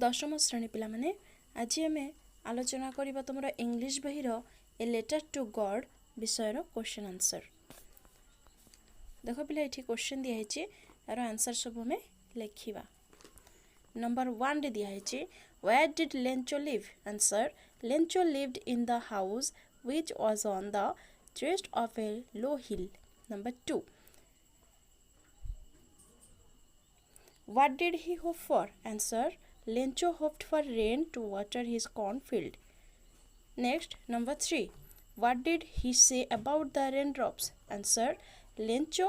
दशम श्रेणी पिला माने आज आम आलोचना करिबा तुमरा इंग्लिश बहिर ए लेटर टू गॉड विषयर क्वेश्चन आंसर। देखो पिला एठी क्वेश्चन दिया है यार आंसर सब हमें लिखिबा। नंबर 1 रे दिया है where did Lencho live? Answer Lencho lived in the house which was on the crest of a low hill. Number 2, what did he hope for? Answer Lencho hoped for rain to water his cornfield. Next, number 3, what did he say about the raindrops? Answer Lencho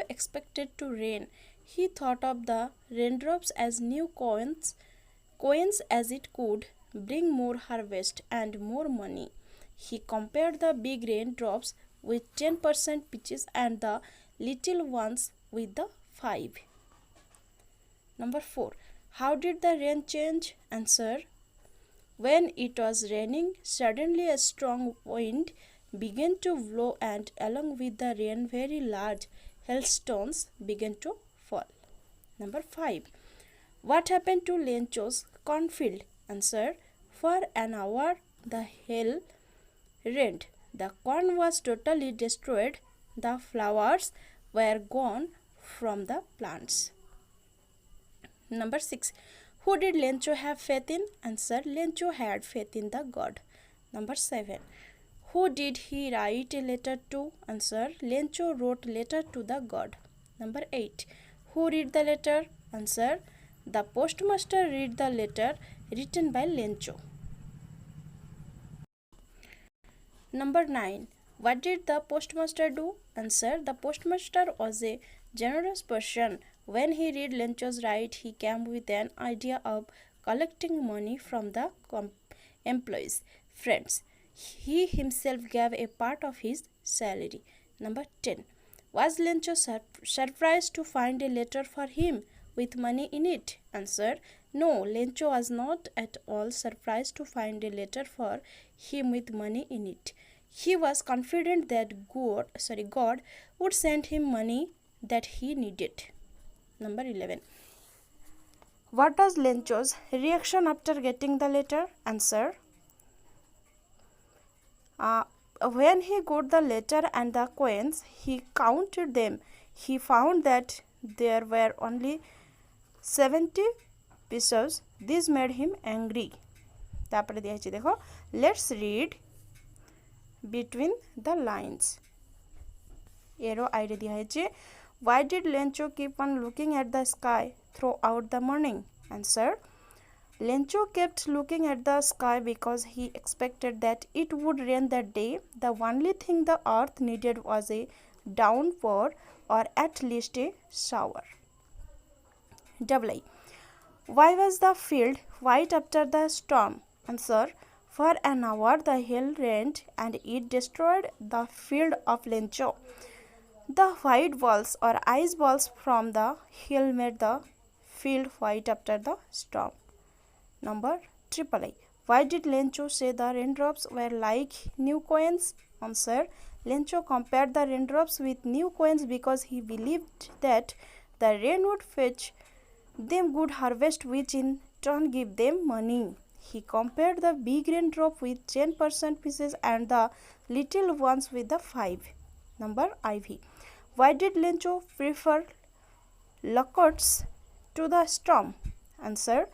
expected to rain. He thought of the raindrops as new coins as it could bring more harvest and more money. He compared the big raindrops with 10% pitches and the little ones with the 5. Number 4, how did the rain change? Answer when it was raining, suddenly a strong wind began to blow and along with the rain very large hailstones began to fall. Number 5, what happened to Lencho's cornfield? Answer for an hour the hail rained. The corn was totally destroyed. The flowers were gone from the plants. Number 6, who did Lencho have faith in? Answer Lencho had faith in the God. Number 7, who did he write a letter to? Answer Lencho wrote letter to the God. Number 8, who read the letter? Answer the postmaster read the letter written by Lencho. Number 9, what did the postmaster do? Answer the postmaster was a generous person. When he read Lencho's write, he came with an idea of collecting money from the employees' friends. He himself gave a part of his salary. Number 10, was Lencho surprised to find a letter for him with money in it? Answer no, Lencho was not at all surprised to find a letter for him with money in it. He was confident that God would send him money that he needed. Number 11, what was Lencho's reaction after getting the letter? Answer when he got the letter and the coins, he counted them. He found that there were only 70 pesos. This made him angry. तापरे दिया है देखो, let's read between the lines. Arrow I दिया है why did Lencho keep on looking at the sky throughout the morning? Answer Lencho kept looking at the sky because he expected that it would rain that day. The only thing the earth needed was a downpour or at least a shower. Why was the field white after the storm? Answer for an hour the hail rained and it destroyed the field of Lencho. The white balls or ice balls from the hail made the field white after the storm. Number 8, why did Lencho say the raindrops were like new coins? Answer Lencho compared the raindrops with new coins because he believed that the rain would fetch them good harvest which in turn give them money. He compared the big raindrop with 10% pieces and the little ones with the 5. Number IV, why did Lencho prefer locusts to the storm? Answer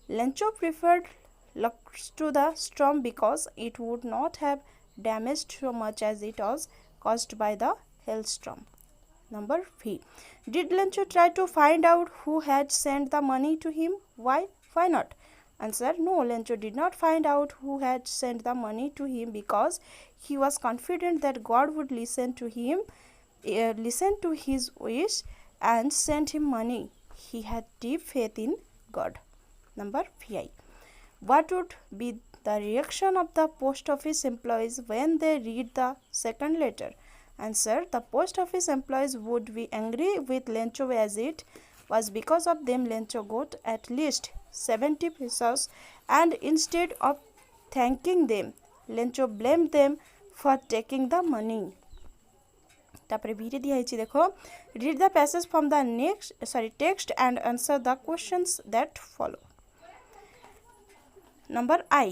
Lencho preferred locusts to the storm because it would not have damaged so much as it was caused by the hailstorm. Number V, did Lencho try to find out who had sent the money to him? Why not? Answer no, Lencho did not find out who had sent the money to him because he was confident that God would listen to his wish and send him money. He had deep faith in God. Number 5, what would be the reaction of the post office employees when they read the second letter? Answer the post office employees would be angry with Lencho as it was because of them Lencho got at least 70 pesos and instead of thanking them Lencho blamed them for taking the money. तापर B रे दिया है देखो read the passage from the text and answer the questions that follow. Number I.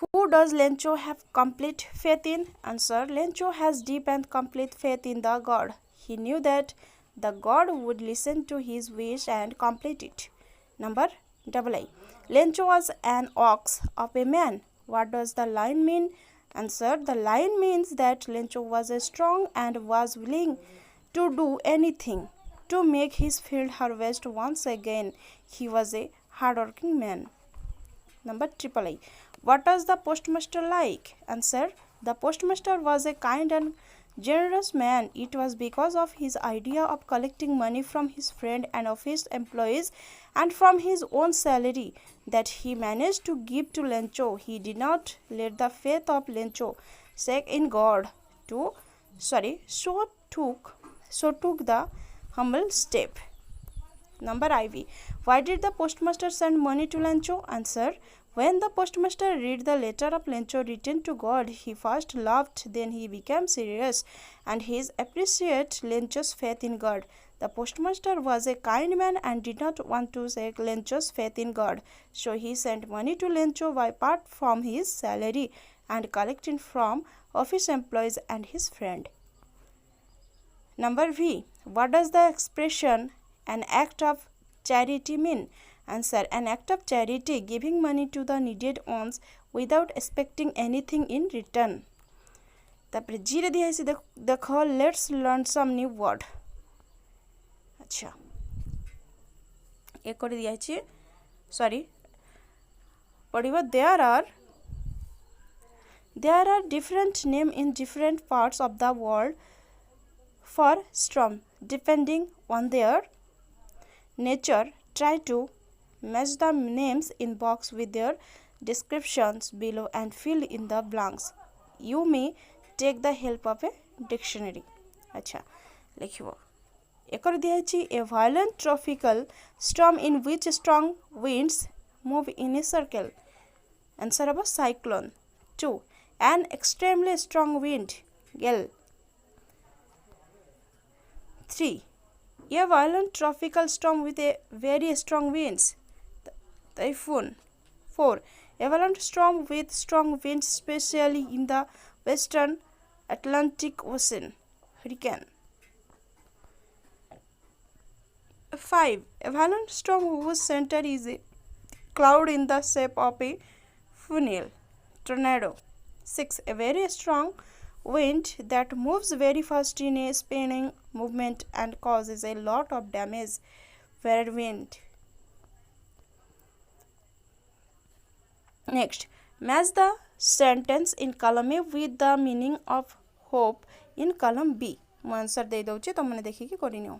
Who does Lencho have complete faith in? Answer. Lencho has deep and complete faith in the God. He knew that the God would listen to his wish and complete it. Number I. Lencho was an ox of a man. What does the line mean? Answer. The line means that Lencho was strong and was willing to do anything to make his field harvest once again. He was a hardworking man. Number I. What was the postmaster like? Answer. The postmaster was a kind and generous man. It was because of his idea of collecting money from his friend and office employees and from his own salary that he managed to give to Lencho. He did not let the faith of Lencho shake in God so took the humble step. Number IV. Why did the postmaster send money to Lencho? Answer. When the postmaster read the letter of Lencho written to God, he first laughed, then he became serious, and he appreciated Lencho's faith in God. The postmaster was a kind man and did not want to shake Lencho's faith in God, so he sent money to Lencho by part from his salary and collecting from office employees and his friend. Number V. What does the expression an act of charity mean? Answer. An act of charity, giving money to the needed ones without expecting anything in return. तापर जी रे दिया है देखो let's learn some new word. अच्छा एक कर दिया है सॉरी पढ़िबो there are different name in different parts of the world for storm depending on their nature. Try to match the names in box with their descriptions below and fill in the blanks. You may take the help of a dictionary. अच्छा लिखिबो एकर दिया है a violent tropical storm in which strong winds move in a circle. Answer about cyclone. 2. An extremely strong wind, gale. 3. A violent tropical storm with a very strong winds, typhoon. 4. A violent storm with strong winds, especially in the western Atlantic Ocean, hurricane. 5. A violent storm whose center is a cloud in the shape of a funnel, tornado. 6. A very strong wind that moves very fast in a spinning movement and causes a lot of damage, whirlwind. Next, match the sentence in column A with the meaning of hope in column B. मैं answer दे दूँ तो मैंने देखी कि करी neo.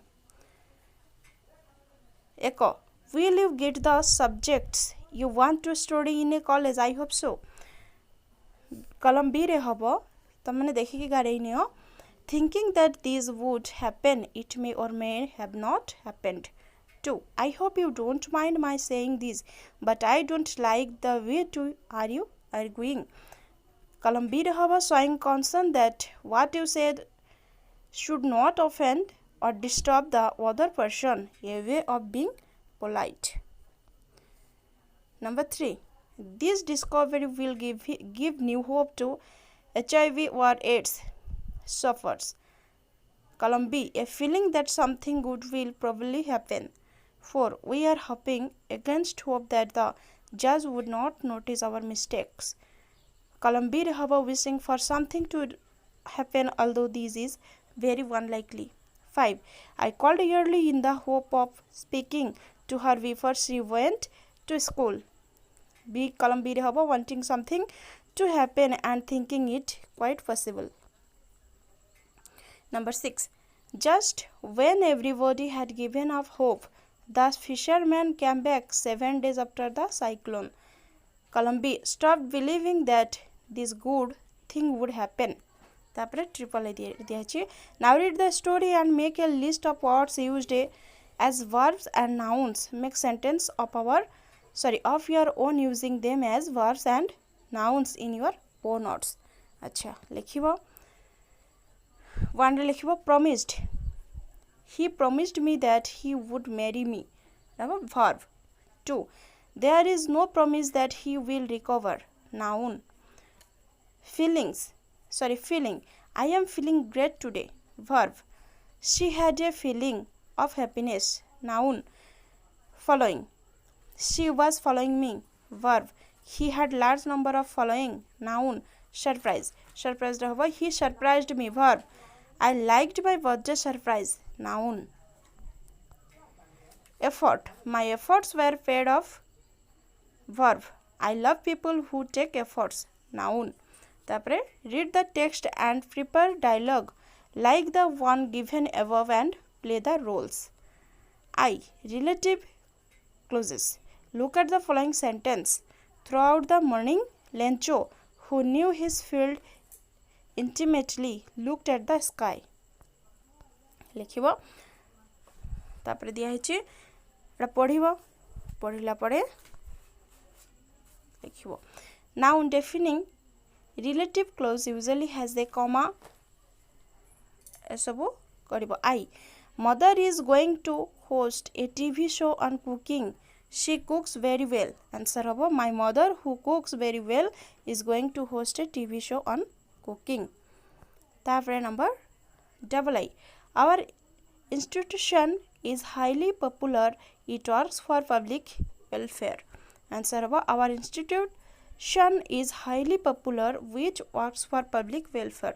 Echo. Will you get the subjects you want to study in a college? I hope so. Column B रे हबो तो मैंने देखी कि गारे neo. Thinking that these would happen, it may or may have not happened. 2. I hope you don't mind my saying this, but I don't like the way you are arguing. Column B have showing concern that what you said should not offend or disturb the other person, a way of being polite. Number 3. This discovery will give new hope to HIV or AIDS sufferers. Column B. A feeling that something good will probably happen. 4. We are hoping against hope that the judge would not notice our mistakes. Column B have a wishing for something to happen, although this is very unlikely. 5. I called early in the hope of speaking to her before she went to school. B. Column B have a wanting something to happen and thinking it quite possible. Number 6. Just when everybody had given up hope, the fisherman came back 7 days after the cyclone. Column B. Stopped believing that this good thing would happen. तापरे triple दिया है. Now read the story and make a list of words used as verbs and nouns. Make sentence of your own using them as verbs and nouns in your own words. अच्छा लिखिबो. one रे लिखिबो promised, he promised me that he would marry me, verb. 2, there is no promise that he will recover, noun. Feeling, I am feeling great today, verb. She had a feeling of happiness, noun. Following, she was following me, verb. He had large number of following, noun. Surprise, however, he surprised me, verb. I liked my birthday surprise, noun. Effort, my efforts were paid off, verb. I love people who take efforts, noun. तापरे read the text and prepare dialogue like the one given above and play the roles. I, relative clauses. Look at the following sentence. Throughout the morning, Lencho, who knew his field intimately, looked at the sky. लिखिबो तापरे दिया हिची एटा पढिबो पढिला परे लिखिबो. Noun defining relative clause usually has a comma एसबु करिबो. I, mother is going to host a TV show on cooking. She cooks very well. Answer hobo my mother who cooks very well is going to host a TV show on cooking. तापरे number I, our institution is highly popular. It works for public welfare. Answer hobo our institution is highly popular which works for public welfare.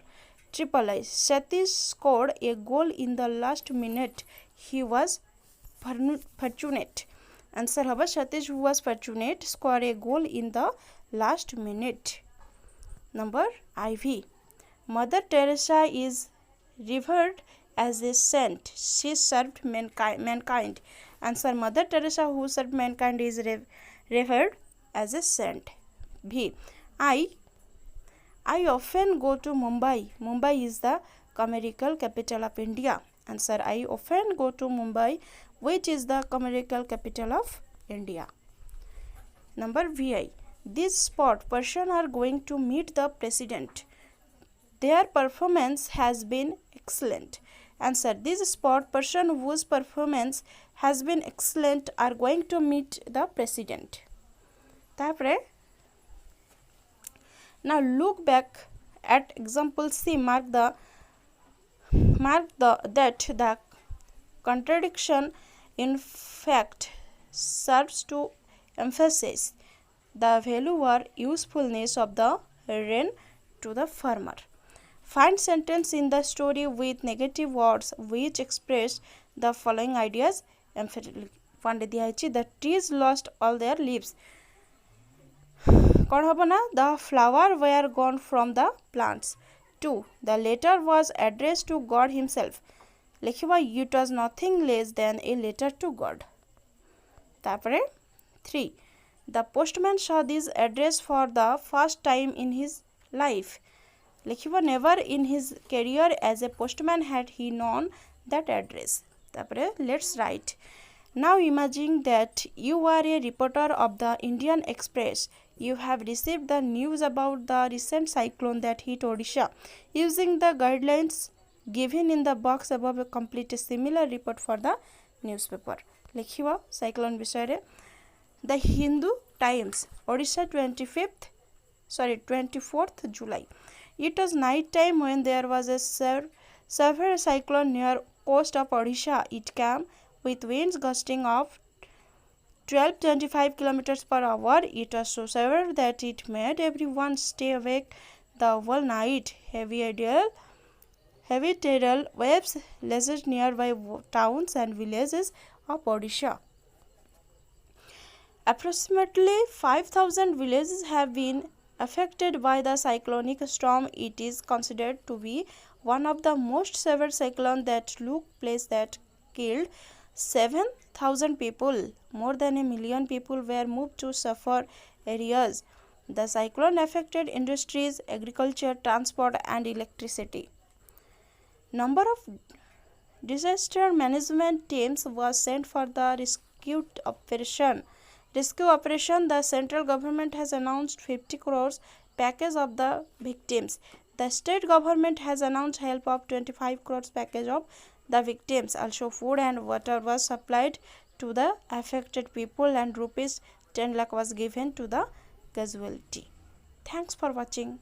I, Satish scored a goal in the last minute. He was fortunate. Answer hobo Satish, who was fortunate, scored a goal in the last minute. Number IV, Mother Teresa is revered as a saint. She served mankind. Answer Mother Teresa, who served mankind, is revered as a saint. V, I often go to Mumbai. Mumbai is the commercial capital of India. Answer I often go to Mumbai, which is the commercial capital of India. Number VI, this sport person are going to meet the president. Their performance has been excellent. Answer this sport person whose performance has been excellent are going to meet the president. Tapre now look back at example C. Mark the contradiction in fact serves to emphasize the value or usefulness of the rain to the farmer. Find sentence in the story with negative words which express the following ideas emphatically. One the trees lost all their leaves. The flower were gone from the plants. 2. The letter was addressed to God himself. It was nothing less than a letter to God. 3. The postman saw this address for the first time in his life. Never in his career as a postman had he known that address. Let's write. Now imagine that you are a reporter of the Indian Express. You have received the news about the recent cyclone that hit Odisha. Using the guidelines given in the box above, complete a similar report for the newspaper. Likhiba cyclone bisare. The Hindu Times, Odisha 24th July. It was night time when there was a severe cyclone near coast of Odisha. It came with winds gusting of 12-25 kilometers per hour. It was so severe that it made everyone stay awake the whole night. Heavy tidal waves lashed nearby towns and villages of Odisha. Approximately 5,000 villages have been affected by the cyclonic storm. It is considered to be one of the most severe cyclones that took place that killed 7,000 people. More than 1 million people were moved to suffer areas. The cyclone affected industries, agriculture, transport and electricity. Number of disaster management teams was sent for the rescue operation. The central government has announced 50 crores package of the victims. The state government has announced help of 25 crores package of the victims. Also, food and water was supplied to the affected people and rupees 10 lakh was given to the casualty. Thanks for watching.